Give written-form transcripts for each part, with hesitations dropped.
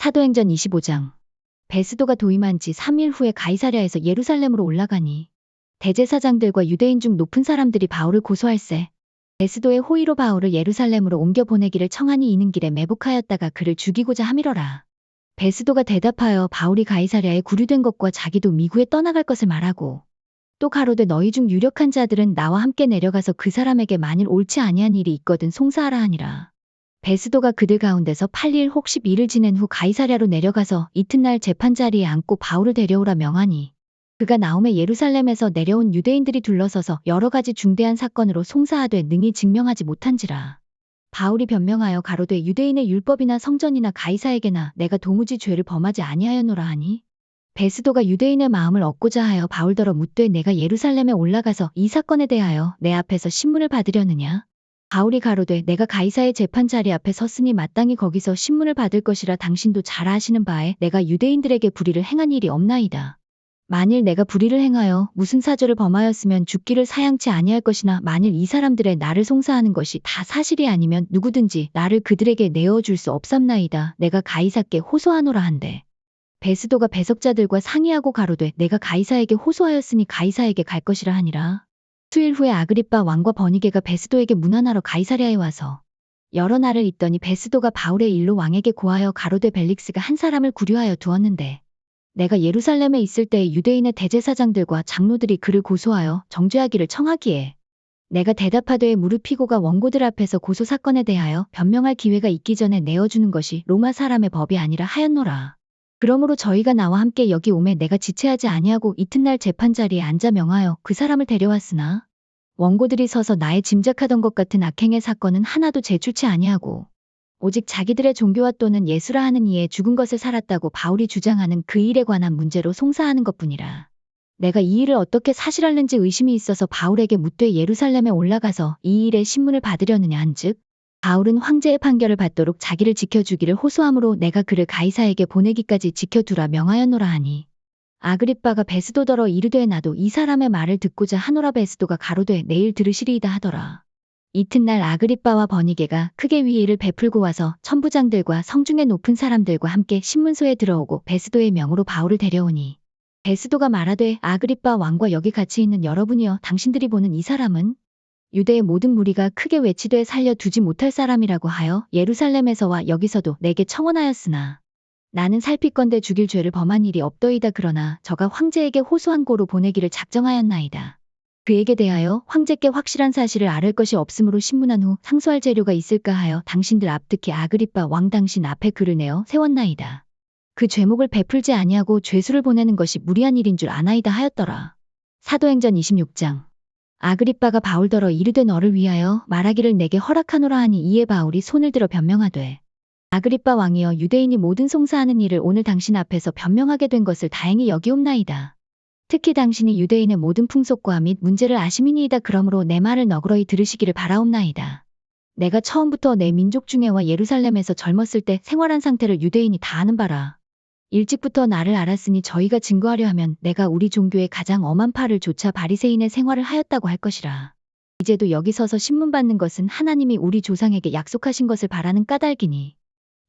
사도행전 25장. 베스도가 도임한 지 3일 후에 가이사랴에서 예루살렘으로 올라가니 대제사장들과 유대인 중 높은 사람들이 바울을 고소할세. 베스도의 호의로 바울을 예루살렘으로 옮겨 보내기를 청하니 이는 길에 매복하였다가 그를 죽이고자 함이러라. 베스도가 대답하여 바울이 가이사랴에 구류된 것과 자기도 미국에 떠나갈 것을 말하고 또 가로되 너희 중 유력한 자들은 나와 함께 내려가서 그 사람에게 만일 옳지 아니한 일이 있거든 송사하라 하니라. 베스도가 그들 가운데서 8일 혹 12일 지낸 후 가이사랴로 내려가서 이튿날 재판 자리에 앉고 바울을 데려오라 명하니 그가 나오매 예루살렘에서 내려온 유대인들이 둘러서서 여러 가지 중대한 사건으로 송사하되 능히 증명하지 못한지라. 바울이 변명하여 가로되 유대인의 율법이나 성전이나 가이사에게나 내가 도무지 죄를 범하지 아니하였노라 하니 베스도가 유대인의 마음을 얻고자 하여 바울더러 묻되 내가 예루살렘에 올라가서 이 사건에 대하여 내 앞에서 신문을 받으려느냐? 바울이 가로되 내가 가이사의 재판 자리 앞에 섰으니 마땅히 거기서 신문을 받을 것이라 당신도 잘 아시는 바에 내가 유대인들에게 불의를 행한 일이 없나이다. 만일 내가 불의를 행하여 무슨 사죄를 범하였으면 죽기를 사양치 아니할 것이나 만일 이 사람들의 나를 송사하는 것이 다 사실이 아니면 누구든지 나를 그들에게 내어줄 수 없삼나이다. 내가 가이사께 호소하노라 한대. 베스도가 배석자들과 상의하고 가로되 내가 가이사에게 호소하였으니 가이사에게 갈 것이라 하니라. 수일 후에 아그리빠 왕과 버니게가 베스도에게 문안하러 가이사랴에 와서 여러 날을 있더니 베스도가 바울의 일로 왕에게 고하여 가로되 벨릭스가 한 사람을 구류하여 두었는데 내가 예루살렘에 있을 때에 유대인의 대제사장들과 장로들이 그를 고소하여 정죄하기를 청하기에 내가 대답하되 무릎피고가 원고들 앞에서 고소 사건에 대하여 변명할 기회가 있기 전에 내어주는 것이 로마 사람의 법이 아니라 하였노라. 그러므로 저희가 나와 함께 여기 오매 내가 지체하지 아니하고 이튿날 재판 자리에 앉아 명하여 그 사람을 데려왔으나 원고들이 서서 나의 짐작하던 것 같은 악행의 사건은 하나도 제출치 아니하고 오직 자기들의 종교와 또는 예수라 하는 이에 죽은 것을 살았다고 바울이 주장하는 그 일에 관한 문제로 송사하는 것뿐이라. 내가 이 일을 어떻게 사실할는지 의심이 있어서 바울에게 묻되 예루살렘에 올라가서 이 일의 신문을 받으려느냐 한즉 바울은 황제의 판결을 받도록 자기를 지켜주기를 호소하므로 내가 그를 가이사에게 보내기까지 지켜두라 명하였노라 하니 아그리빠가 베스도더러 이르되 나도 이 사람의 말을 듣고자 하노라. 베스도가 가로되 내일 들으시리이다 하더라. 이튿날 아그리빠와 버니게가 크게 위의를 베풀고 와서 천부장들과 성중의 높은 사람들과 함께 신문소에 들어오고 베스도의 명으로 바울을 데려오니 베스도가 말하되 아그리빠 왕과 여기 같이 있는 여러분이여 당신들이 보는 이 사람은 유대의 모든 무리가 크게 외치되 살려두지 못할 사람이라고 하여 예루살렘에서와 여기서도 내게 청원하였으나 나는 살피건대 죽일 죄를 범한 일이 없더이다. 그러나 저가 황제에게 호소한 고로 보내기를 작정하였나이다. 그에게 대하여 황제께 확실한 사실을 아를 것이 없으므로 신문한 후 상소할 재료가 있을까 하여 당신들 앞 특히 아그리빠 왕 당신 앞에 글을 내어 세웠나이다. 그 죄목을 베풀지 아니하고 죄수를 보내는 것이 무리한 일인 줄 아나이다 하였더라. 사도행전 26장. 아그리빠가 바울더러 이르되 너를 위하여 말하기를 내게 허락하노라 하니 이에 바울이 손을 들어 변명하되 아그리빠 왕이여 유대인이 모든 송사하는 일을 오늘 당신 앞에서 변명하게 된 것을 다행히 여기옵나이다. 특히 당신이 유대인의 모든 풍속과 및 문제를 아심이니이다. 그러므로 내 말을 너그러이 들으시기를 바라옵나이다. 내가 처음부터 내 민족 중에와 예루살렘에서 젊었을 때 생활한 상태를 유대인이 다 아는 바라. 일찍부터 나를 알았으니 저희가 증거하려 하면 내가 우리 종교의 가장 엄한 파를 조차 바리새인의 생활을 하였다고 할 것이라. 이제도 여기 서서 신문 받는 것은 하나님이 우리 조상에게 약속하신 것을 바라는 까닭이니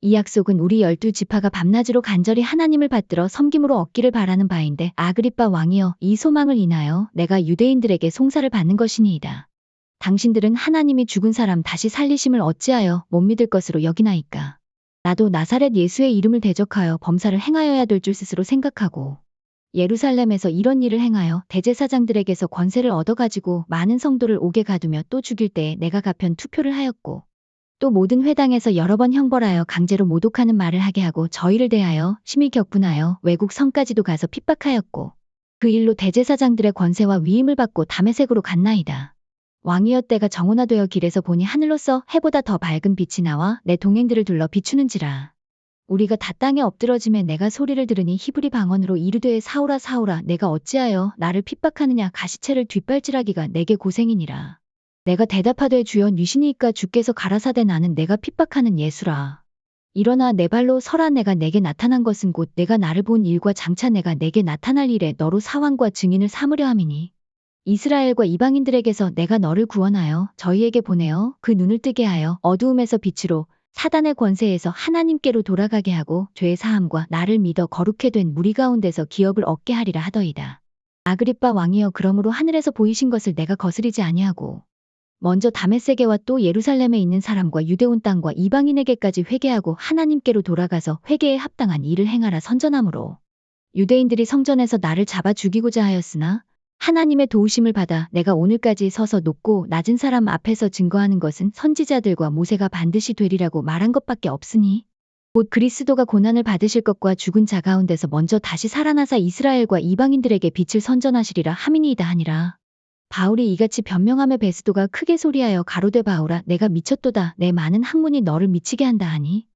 이 약속은 우리 12지파가 밤낮으로 간절히 하나님을 받들어 섬김으로 얻기를 바라는 바인데 아그리빠 왕이여 이 소망을 인하여 내가 유대인들에게 송사를 받는 것이니이다. 당신들은 하나님이 죽은 사람 다시 살리심을 어찌하여 못 믿을 것으로 여기나이까. 나도 나사렛 예수의 이름을 대적하여 범사를 행하여야 될 줄 스스로 생각하고 예루살렘에서 이런 일을 행하여 대제사장들에게서 권세를 얻어가지고 많은 성도를 옥에 가두며 또 죽일 때에 내가 가편 투표를 하였고 또 모든 회당에서 여러 번 형벌하여 강제로 모독하는 말을 하게 하고 저희를 대하여 심히 격분하여 외국 성까지도 가서 핍박하였고 그 일로 대제사장들의 권세와 위임을 받고 다메섹으로 갔나이다. 왕이여 때가 정오나되어 길에서 보니 하늘로서 해보다 더 밝은 빛이 나와 내 동행들을 둘러 비추는지라. 우리가 다 땅에 엎드러짐에 내가 소리를 들으니 히브리 방언으로 이르되 사울아 사울아 내가 어찌하여 나를 핍박하느냐. 가시체를 뒷발질하기가 내게 고생이니라. 내가 대답하되 주여 뉘시니이까 주께서 가라사대 나는 내가 핍박하는 예수라. 일어나 내 발로 서라. 내가 내게 나타난 것은 곧 내가 나를 본 일과 장차 내가 내게 나타날 일에 너로 사환과 증인을 삼으려 함이니 이스라엘과 이방인들에게서 내가 너를 구원하여 저희에게 보내어 그 눈을 뜨게 하여 어두움에서 빛으로 사단의 권세에서 하나님께로 돌아가게 하고 죄 사함과 나를 믿어 거룩해 된 무리 가운데서 기업을 얻게 하리라 하더이다. 아그리빠 왕이여, 그러므로 하늘에서 보이신 것을 내가 거스리지 아니하고 먼저 다메섹에와 또 예루살렘에 있는 사람과 유대온 땅과 이방인에게까지 회개하고 하나님께로 돌아가서 회개에 합당한 일을 행하라 선전하므로 유대인들이 성전에서 나를 잡아 죽이고자 하였으나 하나님의 도우심을 받아 내가 오늘까지 서서 높고 낮은 사람 앞에서 증거하는 것은 선지자들과 모세가 반드시 되리라고 말한 것밖에 없으니 곧 그리스도가 고난을 받으실 것과 죽은 자 가운데서 먼저 다시 살아나사 이스라엘과 이방인들에게 빛을 선전하시리라 함이니이다 하니라. 바울이 이같이 변명하며 베스도가 크게 소리하여 가로되 바울아, 내가 미쳤도다. 내 많은 학문이 너를 미치게 한다 하니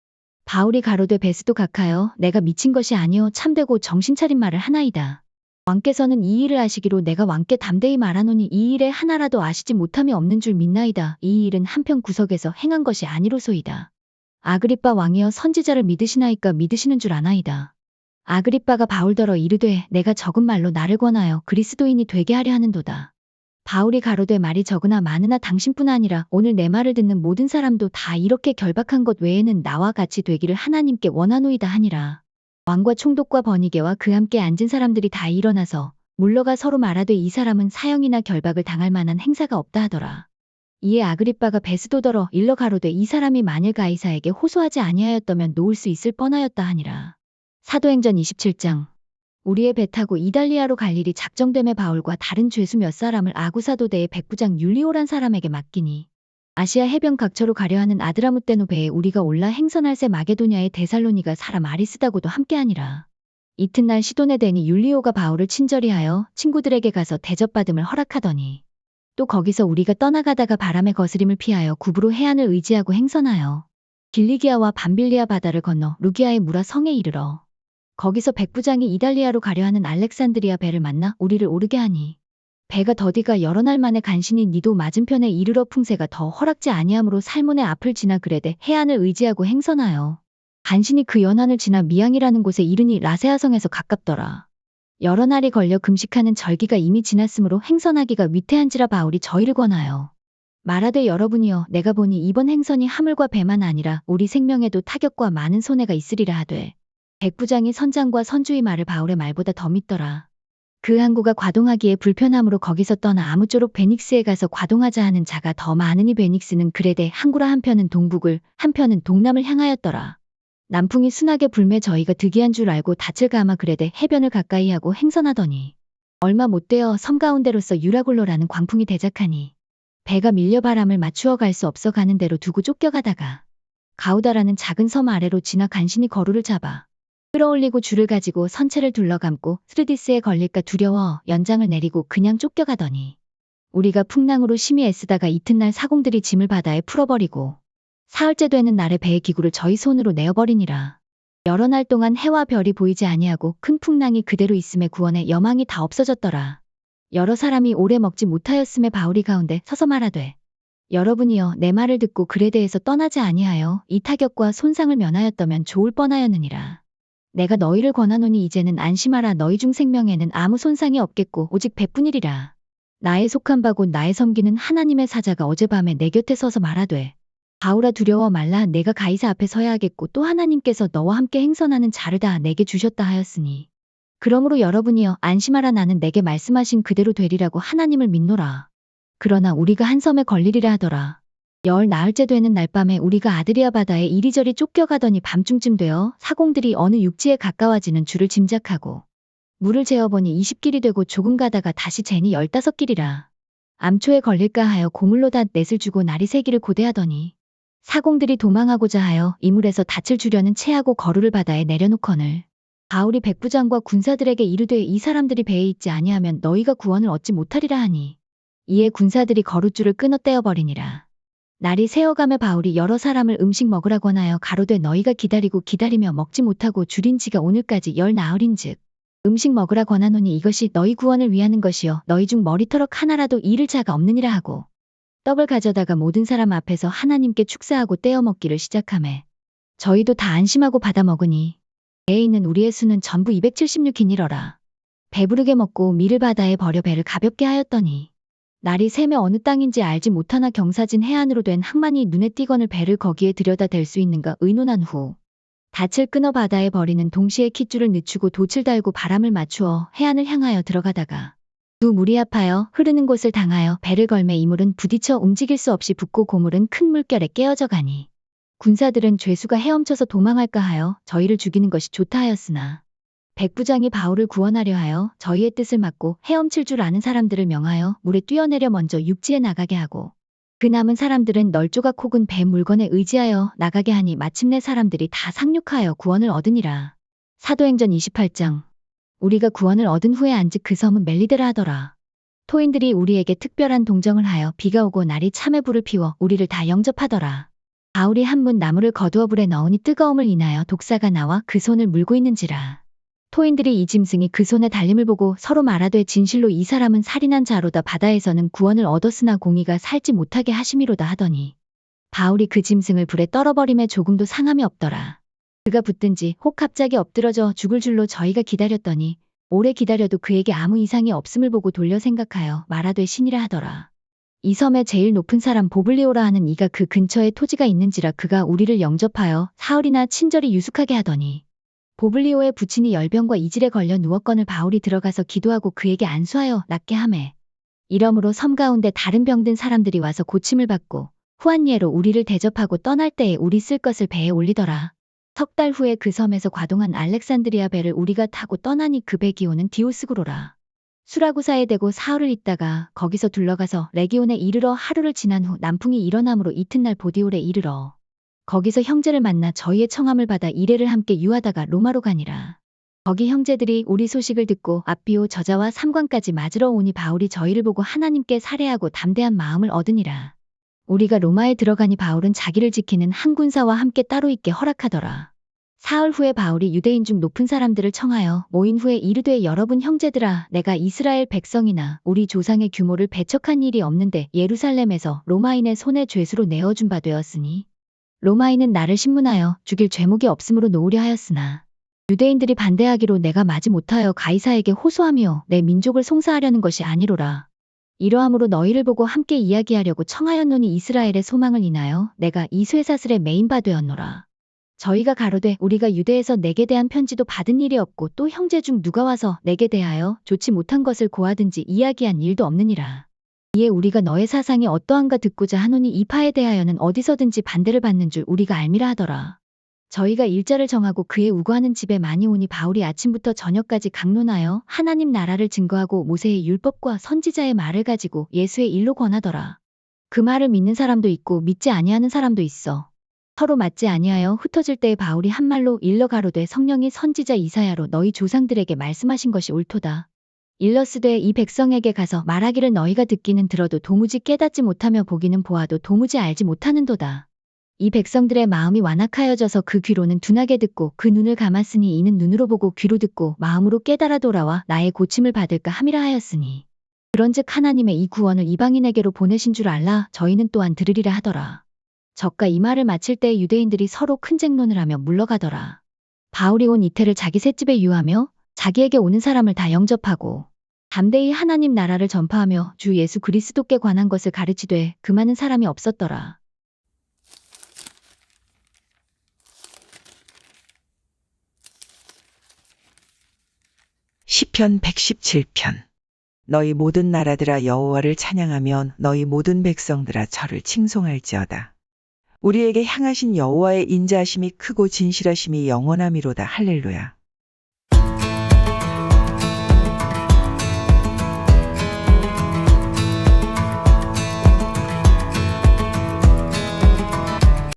바울이 가로되 베스도 각하여, 내가 미친 것이 아니요 참되고 정신차린 말을 하나이다. 왕께서는 이 일을 아시기로 내가 왕께 담대히 말하노니 이 일에 하나라도 아시지 못함이 없는 줄 믿나이다. 이 일은 한편 구석에서 행한 것이 아니로소이다. 아그리빠 왕이여, 선지자를 믿으시나이까? 믿으시는 줄 아나이다. 아그리빠가 바울더러 이르되 내가 적은 말로 나를 권하여 그리스도인이 되게 하려 하는도다. 바울이 가로되 말이 적으나 많으나 당신뿐 아니라 오늘 내 말을 듣는 모든 사람도 다 이렇게 결박한 것 외에는 나와 같이 되기를 하나님께 원하노이다 하니라. 왕과 총독과 번이게와 그 함께 앉은 사람들이 다 일어나서 물러가 서로 말하되 이 사람은 사형이나 결박을 당할 만한 행사가 없다 하더라. 이에 아그리빠가 베스도더러 일러 가로되 이 사람이 만일 가이사에게 호소하지 아니하였다면 놓을 수 있을 뻔하였다 하니라. 사도행전 27장. 우리의 배 타고 이달리아로 갈 일이 작정됨에 바울과 다른 죄수 몇 사람을 아구사도대의 백부장 율리오란 사람에게 맡기니 아시아 해변 각처로 가려 하는 아드라무떼노 배에 우리가 올라 행선할새 마게도냐의 데살로니가 사람 아리스다고도 함께하니라. 이튿날 시돈에 대니 율리오가 바울을 친절히 하여 친구들에게 가서 대접받음을 허락하더니 또 거기서 우리가 떠나가다가 바람의 거스림을 피하여 구브로 해안을 의지하고 행선하여 길리기아와 밤빌리아 바다를 건너 루기아의 무라 성에 이르러 거기서 백부장이 이달리아로 가려 하는 알렉산드리아 배를 만나 우리를 오르게 하니 배가 더디가 여러 날 만에 간신히 니도 맞은편에 이르러 풍세가 더 허락지 아니하므로 살몬의 앞을 지나 그레데 해안을 의지하고 행선하여 간신히 그 연안을 지나 미양이라는 곳에 이르니 라세아성에서 가깝더라. 여러 날이 걸려 금식하는 절기가 이미 지났으므로 행선하기가 위태한지라 바울이 저희를 권하여 말하되 여러분이여, 내가 보니 이번 행선이 하물과 배만 아니라 우리 생명에도 타격과 많은 손해가 있으리라 하되 백부장이 선장과 선주의 말을 바울의 말보다 더 믿더라. 그 항구가 과동하기에 불편함으로 거기서 떠나 아무쪼록 베닉스에 가서 과동하자 하는 자가 더 많으니 베닉스는 그레데 항구라 한편은 동북을 한편은 동남을 향하였더라. 남풍이 순하게 불매 저희가 득이한 줄 알고 닻을 감아 그레데 해변을 가까이 하고 행선하더니 얼마 못되어 섬 가운데로서 유라굴로라는 광풍이 대작하니 배가 밀려 바람을 맞추어 갈 수 없어 가는 대로 두고 쫓겨가다가 가우다라는 작은 섬 아래로 지나 간신히 거루를 잡아 끌어올리고 줄을 가지고 선체를 둘러감고 스르디스에 걸릴까 두려워 연장을 내리고 그냥 쫓겨가더니 우리가 풍랑으로 심히 애쓰다가 이튿날 사공들이 짐을 바다에 풀어버리고 사흘째 되는 날에 배의 기구를 저희 손으로 내어버리니라. 여러 날 동안 해와 별이 보이지 아니하고 큰 풍랑이 그대로 있음에 구원의 여망이 다 없어졌더라. 여러 사람이 오래 먹지 못하였음에 바울이 가운데 서서 말하되 여러분이여, 내 말을 듣고 그레데에서 떠나지 아니하여 이 타격과 손상을 면하였다면 좋을 뻔하였느니라. 내가 너희를 권하노니 이제는 안심하라. 너희 중 생명에는 아무 손상이 없겠고 오직 배뿐이리라. 나의 속한 바 곧 나의 섬기는 하나님의 사자가 어젯밤에 내 곁에 서서 말하되 바울아, 두려워 말라. 내가 가이사 앞에 서야 하겠고 또 하나님께서 너와 함께 행선하는 자를 다 내게 주셨다 하였으니 그러므로 여러분이여, 안심하라. 나는 내게 말씀하신 그대로 되리라고 하나님을 믿노라. 그러나 우리가 한 섬에 걸리리라 하더라. 열 나흘째 되는 날밤에 우리가 아드리아 바다에 이리저리 쫓겨가더니 밤중쯤 되어 사공들이 어느 육지에 가까워지는 줄을 짐작하고 물을 재어보니 20길이 되고 조금 가다가 다시 재니 15길이라. 암초에 걸릴까 하여 고물로다 넷을 주고 날이 새기를 고대하더니 사공들이 도망하고자 하여 이물에서 닻을 주려는 채하고 거루를 바다에 내려놓거늘 바울이 백부장과 군사들에게 이르되 이 사람들이 배에 있지 아니하면 너희가 구원을 얻지 못하리라 하니 이에 군사들이 거룻줄을 끊어 떼어버리니라. 날이 새어감에 바울이 여러 사람을 음식 먹으라 권하여 가로되 너희가 기다리고 기다리며 먹지 못하고 줄인 지가 오늘까지 열 나흘인즉 음식 먹으라 권하노니 이것이 너희 구원을 위하는 것이요 너희 중 머리터럭 하나라도 잃을 자가 없느니라 하고 떡을 가져다가 모든 사람 앞에서 하나님께 축사하고 떼어 먹기를 시작하매 저희도 다 안심하고 받아 먹으니 배에 있는 우리의 수는 전부 276이니러라. 배부르게 먹고 밀을 바다에 버려 배를 가볍게 하였더니 날이 새며 어느 땅인지 알지 못하나 경사진 해안으로 된 항만이 눈에 띄거늘 배를 거기에 들여다 댈 수 있는가 의논한 후 닻을 끊어 바다에 버리는 동시에 킷줄을 늦추고 돛을 달고 바람을 맞추어 해안을 향하여 들어가다가 두 물이 합하여 흐르는 곳을 당하여 배를 걸매 이물은 부딪혀 움직일 수 없이 붙고 고물은 큰 물결에 깨어져 가니 군사들은 죄수가 헤엄쳐서 도망할까 하여 저희를 죽이는 것이 좋다 하였으나 백부장이 바울을 구원하려 하여 저희의 뜻을 막고 헤엄칠 줄 아는 사람들을 명하여 물에 뛰어내려 먼저 육지에 나가게 하고 그 남은 사람들은 널조각 혹은 배 물건에 의지하여 나가게 하니 마침내 사람들이 다 상륙하여 구원을 얻으니라. 사도행전 28장. 우리가 구원을 얻은 후에 안즉 그 섬은 멜리데라 하더라. 토인들이 우리에게 특별한 동정을 하여 비가 오고 날이 참에 불을 피워 우리를 다 영접하더라. 바울이 한 문 나무를 거두어 불에 넣으니 뜨거움을 인하여 독사가 나와 그 손을 물고 있는지라. 토인들이 이 짐승이 그 손에 달림을 보고 서로 말하되 진실로 이 사람은 살인한 자로다 바다에서는 구원을 얻었으나 공의가 살지 못하게 하심이로다 하더니 바울이 그 짐승을 불에 떨어버림에 조금도 상함이 없더라. 그가 붙든지 혹 갑자기 엎드러져 죽을 줄로 저희가 기다렸더니 오래 기다려도 그에게 아무 이상이 없음을 보고 돌려 생각하여 말하되 신이라 하더라. 이 섬의 제일 높은 사람 보블리오라 하는 이가 그 근처에 토지가 있는지라 그가 우리를 영접하여 사흘이나 친절히 유숙하게 하더니 보블리오의 부친이 열병과 이질에 걸려 누웠거늘 바울이 들어가서 기도하고 그에게 안수하여 낫게 하매 이러므로 섬 가운데 다른 병든 사람들이 와서 고침을 받고 후한 예로 우리를 대접하고 떠날 때에 우리 쓸 것을 배에 올리더라. 석 달 후에 그 섬에서 과동한 알렉산드리아 배를 우리가 타고 떠나니 그 배 기호는 디오스구로라. 수라구사에 대고 사흘을 있다가 거기서 둘러가서 레기온에 이르러 하루를 지난 후 남풍이 일어남으로 이튿날 보디올에 이르러 거기서 형제를 만나 저희의 청함을 받아 이레를 함께 유하다가 로마로 가니라. 거기 형제들이 우리 소식을 듣고 앞비오 저자와 삼관까지 맞으러 오니 바울이 저희를 보고 하나님께 살해하고 담대한 마음을 얻으니라. 우리가 로마에 들어가니 바울은 자기를 지키는 한 군사와 함께 따로 있게 허락하더라. 사흘 후에 바울이 유대인 중 높은 사람들을 청하여 모인 후에 이르되 여러분 형제들아 내가 이스라엘 백성이나 우리 조상의 규모를 배척한 일이 없는데 예루살렘에서 로마인의 손에 죄수로 내어준 바 되었으니 로마인은 나를 신문하여 죽일 죄목이 없으므로 놓으려 하였으나 유대인들이 반대하기로 내가 마지 못하여 가이사에게 호소하며 내 민족을 송사하려는 것이 아니로라. 이러함으로 너희를 보고 함께 이야기하려고 청하였노니 이스라엘의 소망을 인하여 내가 이 쇠사슬에 매인 바 되었노라. 저희가 가로되 우리가 유대에서 내게 대한 편지도 받은 일이 없고 또 형제 중 누가 와서 내게 대하여 좋지 못한 것을 고하든지 이야기한 일도 없느니라. 이에 우리가 너의 사상이 어떠한가 듣고자 하노니 이 파에 대하여는 어디서든지 반대를 받는 줄 우리가 알미라 하더라. 저희가 일자를 정하고 그의 우거하는 집에 많이 오니 바울이 아침부터 저녁까지 강론하여 하나님 나라를 증거하고 모세의 율법과 선지자의 말을 가지고 예수의 일로 권하더라. 그 말을 믿는 사람도 있고 믿지 아니하는 사람도 있어. 서로 맞지 아니하여 흩어질 때에 바울이 한 말로 일러 가로되 성령이 선지자 이사야로 너희 조상들에게 말씀하신 것이 옳도다. 일러스되 이 백성에게 가서 말하기를 너희가 듣기는 들어도 도무지 깨닫지 못하며 보기는 보아도 도무지 알지 못하는도다. 이 백성들의 마음이 완악하여져서 그 귀로는 둔하게 듣고 그 눈을 감았으니 이는 눈으로 보고 귀로 듣고 마음으로 깨달아 돌아와 나의 고침을 받을까 함이라 하였으니 그런즉 하나님의 이 구원을 이방인에게로 보내신 줄 알라 저희는 또한 들으리라 하더라. 저가 이 말을 마칠 때 유대인들이 서로 큰 쟁론을 하며 물러가더라. 바울이 온 이태를 자기 셋집에 유하며 자기에게 오는 사람을 다 영접하고 담대히 하나님 나라를 전파하며 주 예수 그리스도께 관한 것을 가르치되 그 많은 사람이 없었더라. 시편 117편. 너희 모든 나라들아 여호와를 찬양하며 너희 모든 백성들아 저를 칭송할지어다. 우리에게 향하신 여호와의 인자하심이 크고 진실하심이 영원하미로다. 할렐루야.